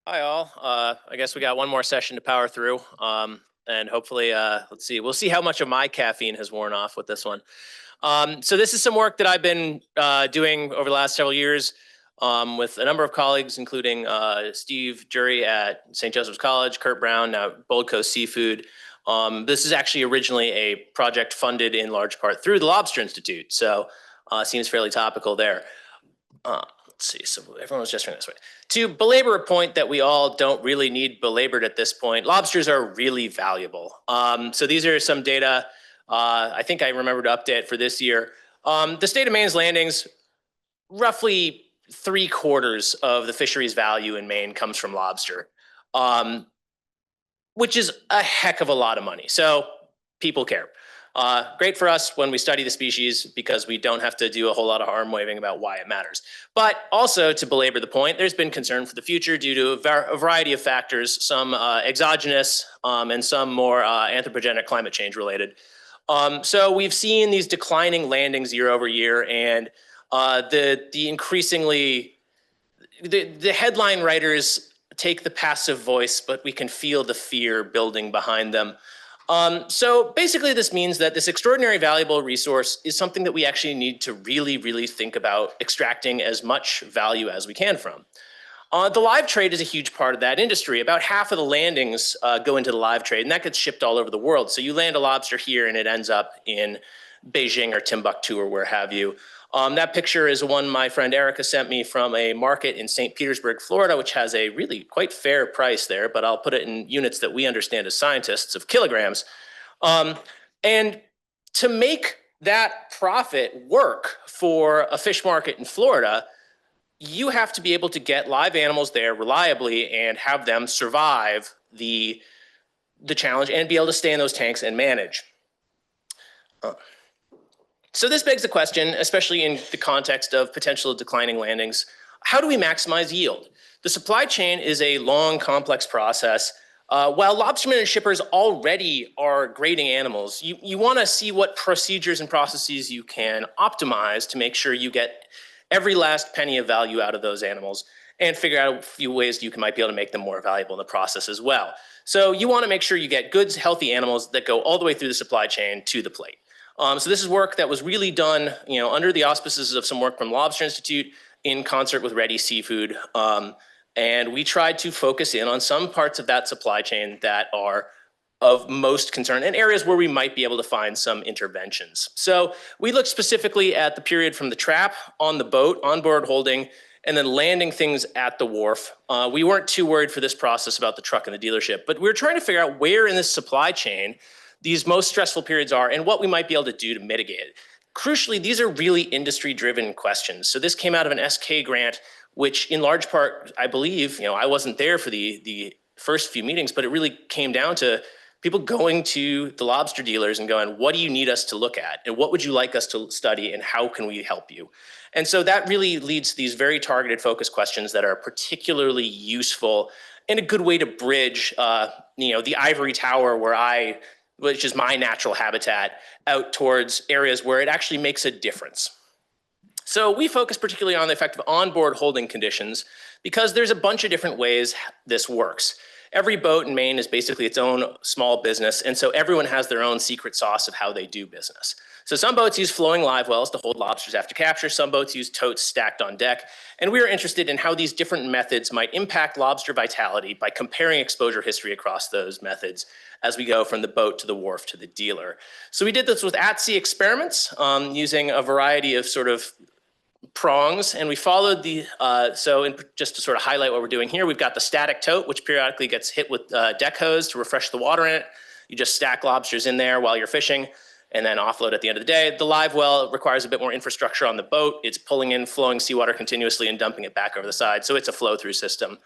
Hi all. I guess we got one more session to power through, and hopefully, let's see. We'll see how much of my caffeine has worn off with this one. So this is some work that I've been doing over the last several years with a number of colleagues, including Steve Jury at St. Joseph's College, Kurt Brown now at Bold Coast Seafood. This is actually originally a project funded in large part through the Lobster Institute, so seems fairly topical there. Let's see, so everyone was gesturing this way. To belabor a point that we all don't really need belabored at this point, lobsters are really valuable. So these are some data I think I remember to update for this year. The state of Maine's landings, roughly 3/4 of the fishery's value in Maine comes from lobster, which is a heck of a lot of money. So people care. Great for us when we study the species because we don't have to do a whole lot of arm waving about why it matters. But also, to belabor the point, there's been concern for the future due to a variety of factors, some exogenous and some more anthropogenic climate change related. So we've seen these declining landings year over year, and the increasingly, the headline writers take the passive voice, but we can feel the fear building behind them. So basically this means that this extraordinary valuable resource is something that we actually need to really, really think about extracting as much value as we can from. The live trade is a huge part of that industry. About half of the landings go into the live trade, and that gets shipped all over the world. So you land a lobster here and it ends up in Beijing or Timbuktu or where have you. That picture is one my friend Erica sent me from a market in St. Petersburg, Florida, which has a really quite fair price there, but I'll put it in units that we understand as scientists of kilograms. And to make that profit work for a fish market in Florida, you have to be able to get live animals there reliably and have them survive the challenge and be able to stay in those tanks and manage. So this begs the question, especially in the context of potential declining landings, how do we maximize yield? The supply chain is a long, complex process. While lobstermen and shippers already are grading animals, you want to see what procedures and processes you can optimize to make sure you get every last penny of value out of those animals and figure out a few ways you might be able to make them more valuable in the process as well. So you want to make sure you get good, healthy animals that go all the way through the supply chain to the plate. So this is work that was really done, under the auspices of some work from Lobster Institute in concert with Ready Seafood. And we tried to focus in on some parts of that supply chain that are of most concern and areas where we might be able to find some interventions. So we looked specifically at the period from the trap on the boat, onboard holding, and then landing things at the wharf. We weren't too worried for this process about the truck and the dealership, but we were trying to figure out where in this supply chain these most stressful periods are and what we might be able to do to mitigate it. Crucially, these are really industry-driven questions. So this came out of an SK grant, which in large part, I believe, I wasn't there for the first few meetings, but it really came down to people going to the lobster dealers and going, what do you need us to look at? And what would you like us to study? And how can we help you? And so that really leads to these very targeted focus questions that are particularly useful and a good way to bridge, the ivory tower which is my natural habitat, out towards areas where it actually makes a difference. So we focus particularly on the effect of onboard holding conditions because there's a bunch of different ways this works. Every boat in Maine is basically its own small business, and so everyone has their own secret sauce of how they do business. So some boats use flowing live wells to hold lobsters after capture. Some boats use totes stacked on deck. And we are interested in how these different methods might impact lobster vitality by comparing exposure history across those methods as we go from the boat to the wharf to the dealer. So we did this with at-sea experiments using a variety of sort of prongs, and we followed just to sort of highlight what we're doing here, we've got the static tote, which periodically gets hit with deck hose to refresh the water in it. You just stack lobsters in there while you're fishing and then offload at the end of the day. The live well requires a bit more infrastructure on the boat. It's pulling in flowing seawater continuously and dumping it back over the side. So it's a flow-through system.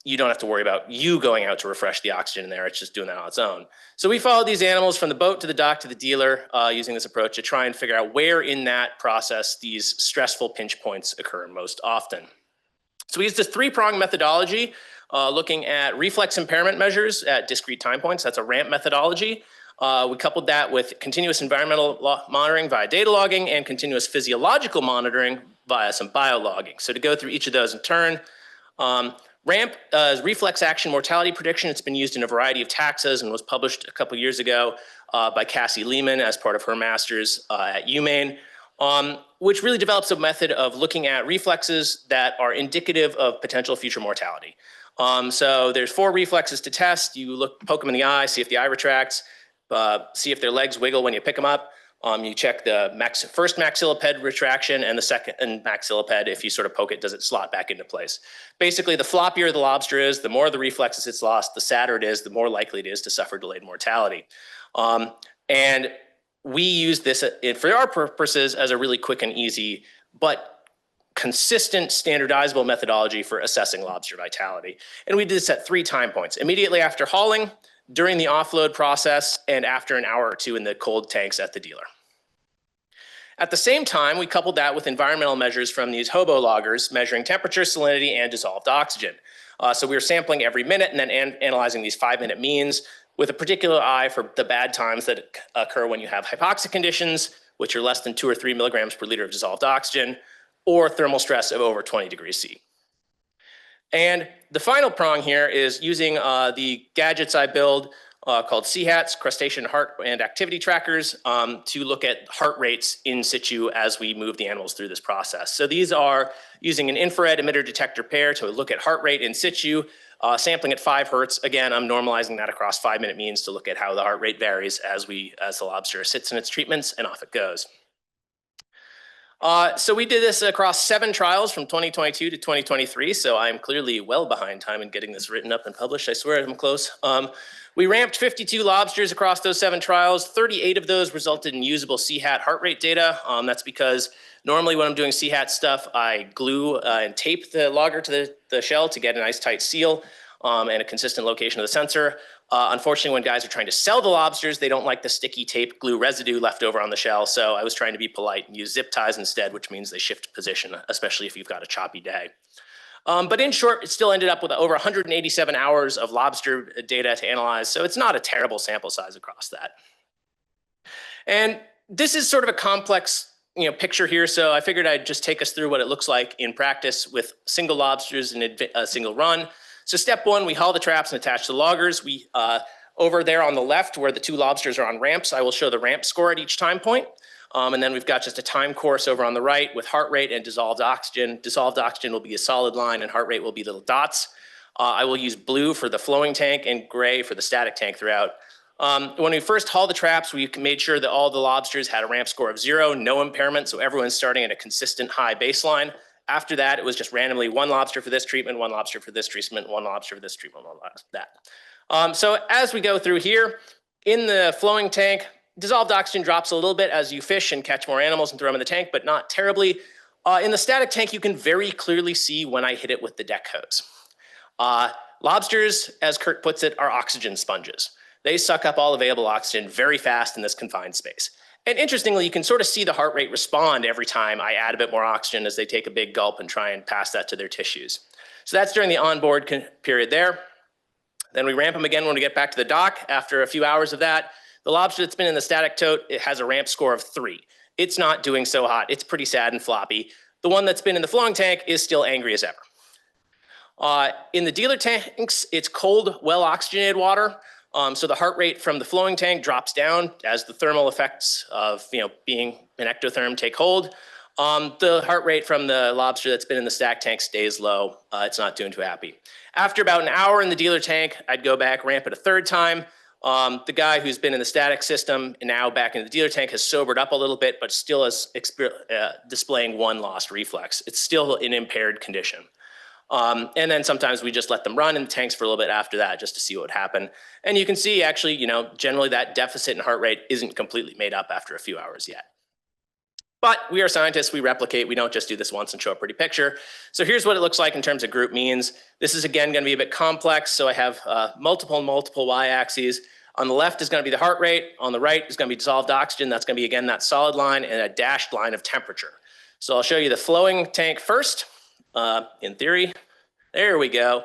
You don't have to worry about you going out to refresh the oxygen in there. It's just doing that on its own. So we followed these animals from the boat to the dock to the dealer using this approach to try and figure out where in that process these stressful pinch points occur most often. So we used this three-pronged methodology looking at reflex impairment measures at discrete time points. That's a RAMP methodology. We coupled that with continuous environmental monitoring via data logging and continuous physiological monitoring via some biologging. So to go through each of those in turn, RAMP is reflex action mortality prediction. It's been used in a variety of taxas and was published a couple years ago by Cassie Lehman as part of her master's at UMaine, which really develops a method of looking at reflexes that are indicative of potential future mortality. So there's 4 reflexes to test. You poke them in the eye, see if the eye retracts, see if their legs wiggle when you pick them up. You check the first maxilliped retraction and the second maxilliped. If you sort of poke it, does it slot back into place? Basically, the floppier the lobster is, the more of the reflexes it's lost, the sadder it is, the more likely it is to suffer delayed mortality. And we use this for our purposes as a really quick and easy, but consistent standardizable methodology for assessing lobster vitality. And we did this at 3 time points: immediately after hauling, during the offload process, and after an hour or 2 in the cold tanks at the dealer. At the same time, we coupled that with environmental measures from these hobo loggers measuring temperature, salinity, and dissolved oxygen. So we were sampling every minute and then analyzing these 5-minute means with a particular eye for the bad times that occur when you have hypoxic conditions, which are less than 2 or 3 milligrams per liter of dissolved oxygen, or thermal stress of over 20 degrees C. And the final prong here is using the gadgets I build called CHATs, crustacean heart and activity trackers, to look at heart rates in situ as we move the animals through this process. So these are using an infrared emitter detector pair to look at heart rate in situ, sampling at 5 hertz. Again, I'm normalizing that across 5-minute means to look at how the heart rate varies as the lobster sits in its treatments, and off it goes. So we did this across 7 trials from 2022 to 2023. So I'm clearly well behind time in getting this written up and published. I swear I'm close. We ramped 52 lobsters across those 7 trials. 38 of those resulted in usable CHAT heart rate data. That's because normally when I'm doing CHAT stuff, I glue and tape the logger to the shell to get a nice tight seal and a consistent location of the sensor. Unfortunately, when guys are trying to sell the lobsters, they don't like the sticky tape glue residue left over on the shell. So I was trying to be polite and use zip ties instead, which means they shift position, especially if you've got a choppy day. But in short, it still ended up with over 187 hours of lobster data to analyze. So it's not a terrible sample size across that. And this is sort of a complex picture here. So I figured I'd just take us through what it looks like in practice with single lobsters in a single run. So step 1, we haul the traps and attach the loggers. Over there on the left where the 2 lobsters are on ramps, I will show the ramp score at each time point. And then we've got just a time course over on the right with heart rate and dissolved oxygen. Dissolved oxygen will be a solid line and heart rate will be little dots. I will use blue for the flowing tank and gray for the static tank throughout. When we first hauled the traps, we made sure that all the lobsters had a ramp score of 0, no impairment. So everyone's starting at a consistent high baseline. After that, it was just randomly 1 lobster for this treatment, 1 lobster for this treatment, 1 lobster for this treatment, 1 lobster for that. So as we go through here, in the flowing tank, dissolved oxygen drops a little bit as you fish and catch more animals and throw them in the tank, but not terribly. In the static tank, you can very clearly see when I hit it with the deck hose. Lobsters, as Kurt puts it, are oxygen sponges. They suck up all available oxygen very fast in this confined space. And interestingly, you can sort of see the heart rate respond every time I add a bit more oxygen as they take a big gulp and try and pass that to their tissues. So that's during the onboard period there. Then we ramp them again when we get back to the dock. After a few hours of that, the lobster that's been in the static tote, it has a ramp score of 3. It's not doing so hot. It's pretty sad and floppy. The one that's been in the flowing tank is still angry as ever. In the dealer tanks, it's cold, well-oxygenated water. So the heart rate from the flowing tank drops down as the thermal effects of being an ectotherm take hold. The heart rate from the lobster that's been in the stack tank stays low. It's not doing too happy. After about an hour in the dealer tank, I'd go back, ramp it a 3rd time. The guy who's been in the static system and now back in the dealer tank has sobered up a little bit, but still is displaying 1 lost reflex. It's still in impaired condition. And then sometimes we just let them run in the tanks for a little bit after that just to see what would happen. And you can see actually, generally that deficit in heart rate isn't completely made up after a few hours yet. But we are scientists, we replicate, we don't just do this once and show a pretty picture. So here's what it looks like in terms of group means. This is again gonna be a bit complex. So I have multiple y-axes. On the left is gonna be the heart rate. On the right is gonna be dissolved oxygen. That's gonna be again, that solid line and a dashed line of temperature. So I'll show you the flowing tank first. In theory, there we go.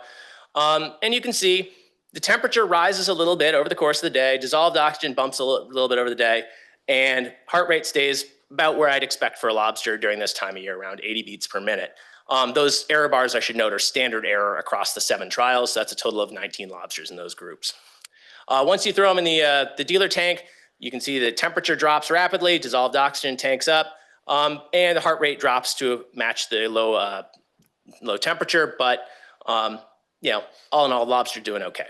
And you can see the temperature rises a little bit over the course of the day, dissolved oxygen bumps a little bit over the day, and heart rate stays about where I'd expect for a lobster during this time of year, around 80 beats per minute. Those error bars, I should note, are standard error across the 7 trials. So that's a total of 19 lobsters in those groups. Once you throw them in the dealer tank, you can see the temperature drops rapidly, dissolved oxygen tanks up, and the heart rate drops to match the low temperature. But you know, all in all, lobster doing okay.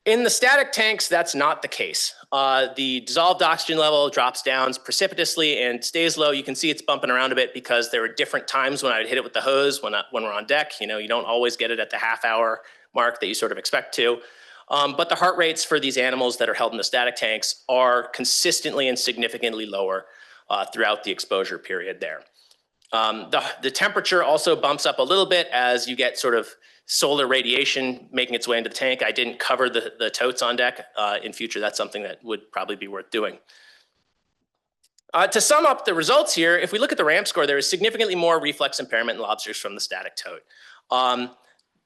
In the static tanks, that's not the case. The dissolved oxygen level drops down precipitously and stays low. You can see it's bumping around a bit because there were different times when I would hit it with the hose when we're on deck. You know, you don't always get it at the half-hour mark that you sort of expect to. But the heart rates for these animals that are held in the static tanks are consistently and significantly lower throughout the exposure period there. The temperature also bumps up a little bit as you get sort of solar radiation making its way into the tank. I didn't cover the totes on deck. In future, that's something that would probably be worth doing. To sum up the results here, if we look at the ramp score, there is significantly more reflex impairment in lobsters from the static tote.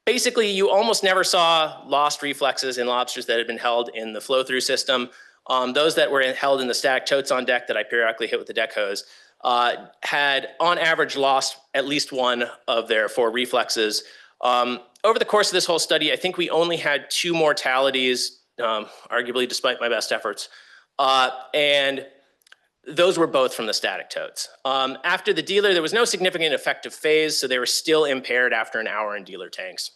Basically, you almost never saw lost reflexes in lobsters that had been held in the flow-through system. Those that were held in the static totes on deck that I periodically hit with the deck hose had, on average, lost at least one of their 4 reflexes. Over the course of this whole study, I think we only had 2 mortalities, arguably despite my best efforts, and those were both from the static totes. After the dealer, there was no significant effective phase, so they were still impaired after an hour in dealer tanks.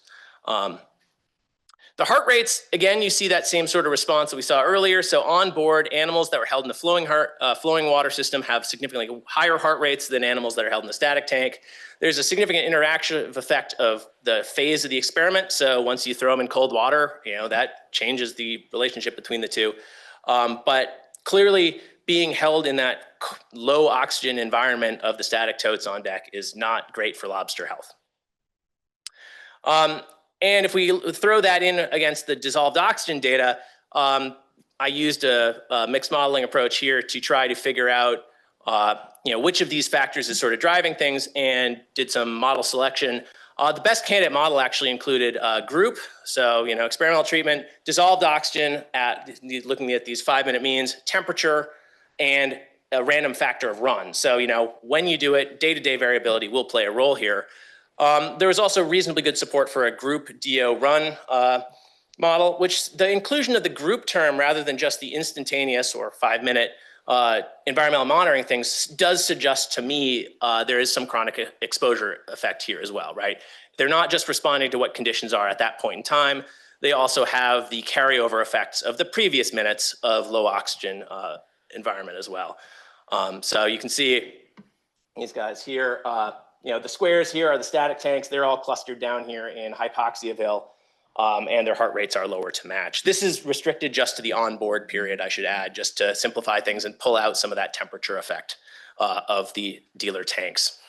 The heart rates, again, you see that same sort of response that we saw earlier. So on board, animals that were held in the flowing water system have significantly higher heart rates than animals that are held in the static tank. There's a significant interaction effect of the phase of the experiment. So once you throw them in cold water, you know, that changes the relationship between the two. But clearly being held in that low oxygen environment of the static totes on deck is not great for lobster health. And if we throw that in against the dissolved oxygen data, I used a mixed modeling approach here to try to figure out you know, which of these factors is sort of driving things, and did some model selection. The best candidate model actually included group, so you know, experimental treatment, dissolved oxygen at looking at these 5-minute means, temperature, and a random factor of run. So you know, when you do it, day-to-day variability will play a role here. There was also reasonably good support for a group DO run model, which the inclusion of the group term rather than just the instantaneous or 5-minute environmental monitoring things does suggest to me there is some chronic exposure effect here as well, right? They're not just responding to what conditions are at that point in time. They also have the carryover effects of the previous minutes of low oxygen environment as well. So you can see these guys here. You know, the squares here are the static tanks. They're all clustered down here in Hypoxiaville, and their heart rates are lower to match. This is restricted just to the onboard period, I should add, just to simplify things and pull out some of that temperature effect of the dealer tanks.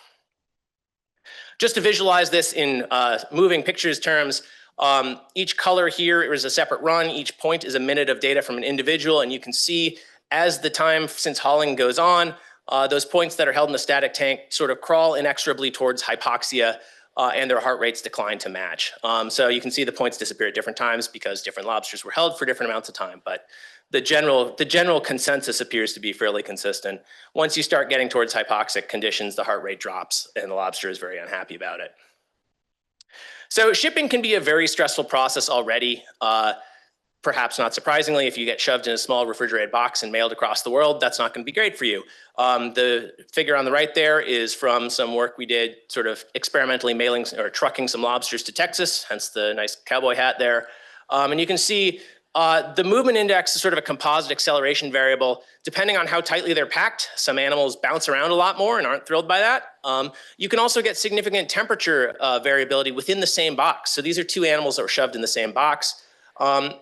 Just to visualize this in moving pictures terms, each color here is a separate run. Each point is a minute of data from an individual, and you can see as the time since hauling goes on, those points that are held in the static tank sort of crawl inexorably towards hypoxia, and their heart rates decline to match. So you can see the points disappear at different times because different lobsters were held for different amounts of time, but the general consensus appears to be fairly consistent. Once you start getting towards hypoxic conditions, the heart rate drops and the lobster is very unhappy about it. So shipping can be a very stressful process already. Perhaps not surprisingly, if you get shoved in a small refrigerated box and mailed across the world, that's not going to be great for you. The figure on the right there is from some work we did sort of experimentally mailing or trucking some lobsters to Texas, hence the nice cowboy hat there. And you can see the movement index is sort of a composite acceleration variable. Depending on how tightly they're packed, some animals bounce around a lot more and aren't thrilled by that. You can also get significant temperature variability within the same box. So these are 2 animals that were shoved in the same box.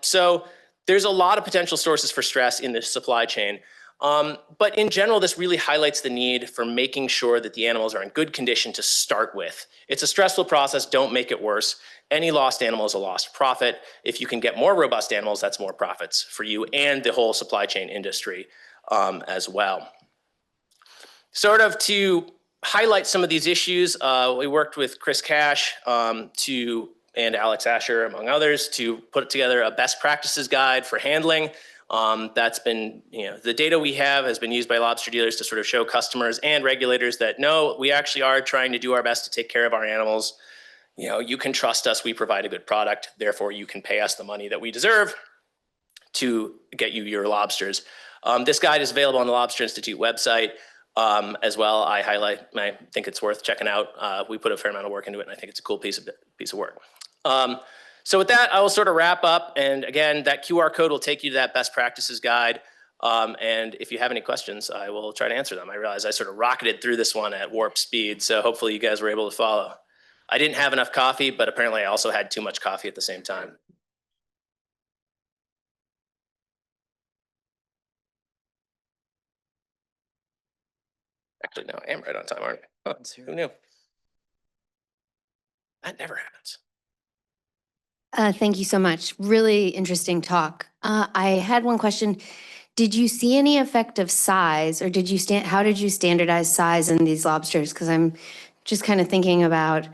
So there's a lot of potential sources for stress in this supply chain. But in general, this really highlights the need for making sure that the animals are in good condition to start with. It's a stressful process. Don't make it worse. Any lost animal is a lost profit. If you can get more robust animals, that's more profits for you and the whole supply chain industry as well. Sort of to highlight some of these issues, we worked with Chris Cash and Alex Asher, among others, to put together a best practices guide for handling That's been, the data we have has been used by lobster dealers to sort of show customers and regulators that no, we actually are trying to do our best to take care of our animals. You can trust us, we provide a good product, therefore you can pay us the money that we deserve to get you your lobsters. This guide is available on the Lobster Institute website as well. I think it's worth checking out. We put a fair amount of work into it, and I think it's a cool piece of work. So with that, I will sort of wrap up. And again, that QR code will take you to that best practices guide. And if you have any questions, I will try to answer them. I realize I sort of rocketed through this one at warp speed, so hopefully you guys were able to follow. I didn't have enough coffee, but apparently I also had too much coffee at the same time. Actually, no, I am right on time, aren't I? Oh, who knew? That never happens. Thank you so much. Really interesting talk. I had one question. Did you see any effect of size, or how did you standardize size in these lobsters? Because I'm just kind of thinking about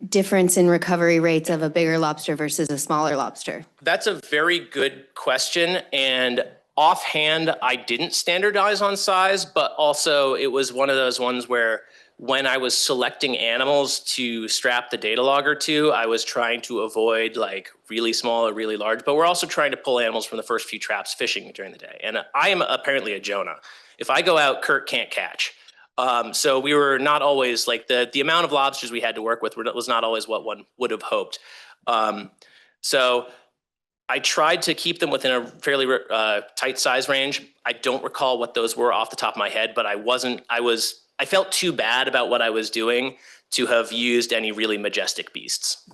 difference in recovery rates of a bigger lobster versus a smaller lobster. That's a very good question. And offhand, I didn't standardize on size, but also it was one of those ones where when I was selecting animals to strap the Datalogger to, I was trying to avoid like really small or really large, but we're also trying to pull animals from the first few traps fishing during the day. And I am apparently a Jonah. If I go out, Kurt can't catch. So we were not always like the amount of lobsters we had to work with was not always what one would have hoped. So I tried to keep them within a fairly tight size range. I don't recall what those were off the top of my head, but I felt too bad about what I was doing to have used any really majestic beasts.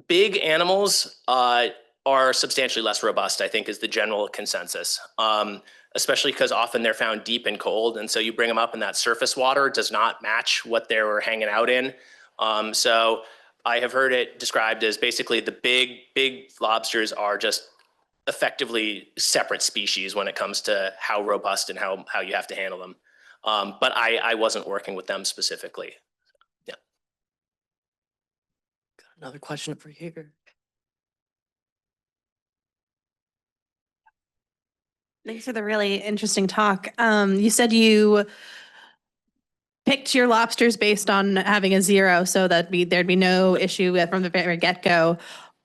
Big animals are substantially less robust, I think, is the general consensus. Especially because often they're found deep and cold. And so you bring them up and that surface water does not match what they were hanging out in. So I have heard it described as basically the big lobsters are just effectively separate species when it comes to how robust and how you have to handle them. But I wasn't working with them specifically. Yeah. Got another question for here. Thanks for the really interesting talk. You said you picked your lobsters based on having a 0, so there'd be no issue from the very get-go.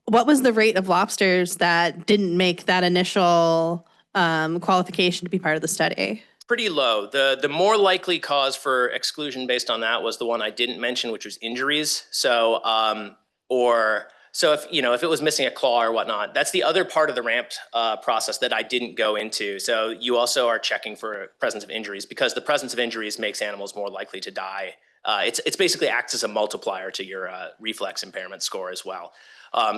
What was the rate of lobsters that didn't make that initial qualification to be part of the study? Pretty low. The more likely cause for exclusion based on that was the one I didn't mention, which was injuries. So if it was missing a claw or whatnot, that's the other part of the ramped process that I didn't go into. So you also are checking for presence of injuries because the presence of injuries makes animals more likely to die. It's basically acts as a multiplier to your reflex impairment score as well.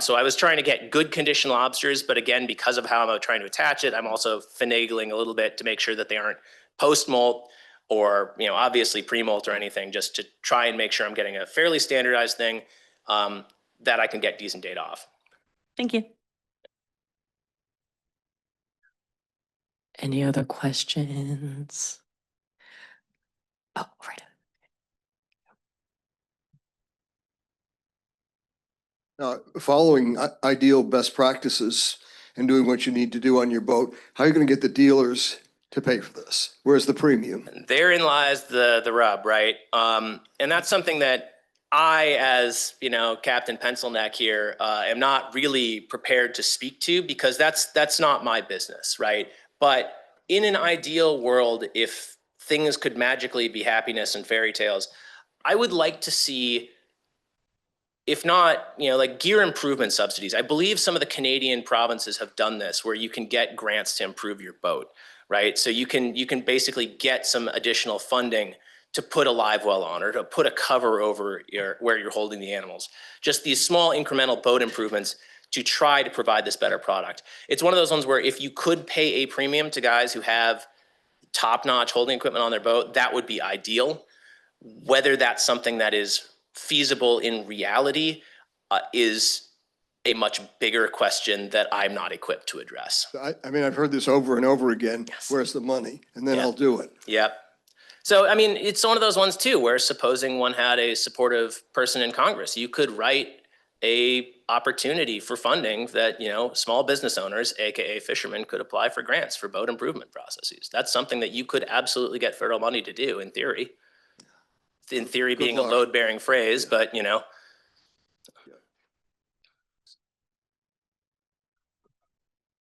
So I was trying to get good condition lobsters, but again, because of how I'm trying to attach it, I'm also finagling a little bit to make sure that they aren't post-molt or obviously pre-molt or anything, just to try and make sure I'm getting a fairly standardized thing that I can get decent data off. Thank you. Any other questions? Oh, right. Following ideal best practices and doing what you need to do on your boat, how are you going to get the dealers to pay for this? Where's the premium? Therein lies the rub, right? And that's something that I, as Captain Pencilneck here, am not really prepared to speak to because that's not my business, right? But in an ideal world, if things could magically be happiness and fairy tales, I would like to see, if not, like gear improvement subsidies. I believe some of the Canadian provinces have done this where you can get grants to improve your boat, right? So you can basically get some additional funding to put a live well on or to put a cover over where you're holding the animals. Just these small incremental boat improvements to try to provide this better product. It's one of those ones where if you could pay a premium to guys who have top-notch holding equipment on their boat, that would be ideal. Whether that's something that is feasible in reality is a much bigger question that I'm not equipped to address. I mean, I've heard this over and over again. Yes. Where's the money? And then I'll do it. Yep. So, I mean, it's one of those ones too, where supposing one had a supportive person in Congress, you could write a opportunity for funding that, you know, small business owners, AKA fishermen, could apply for grants for boat improvement processes. That's something that you could absolutely get federal money to do in theory. In theory Good being luck. a load-bearing phrase, but you know.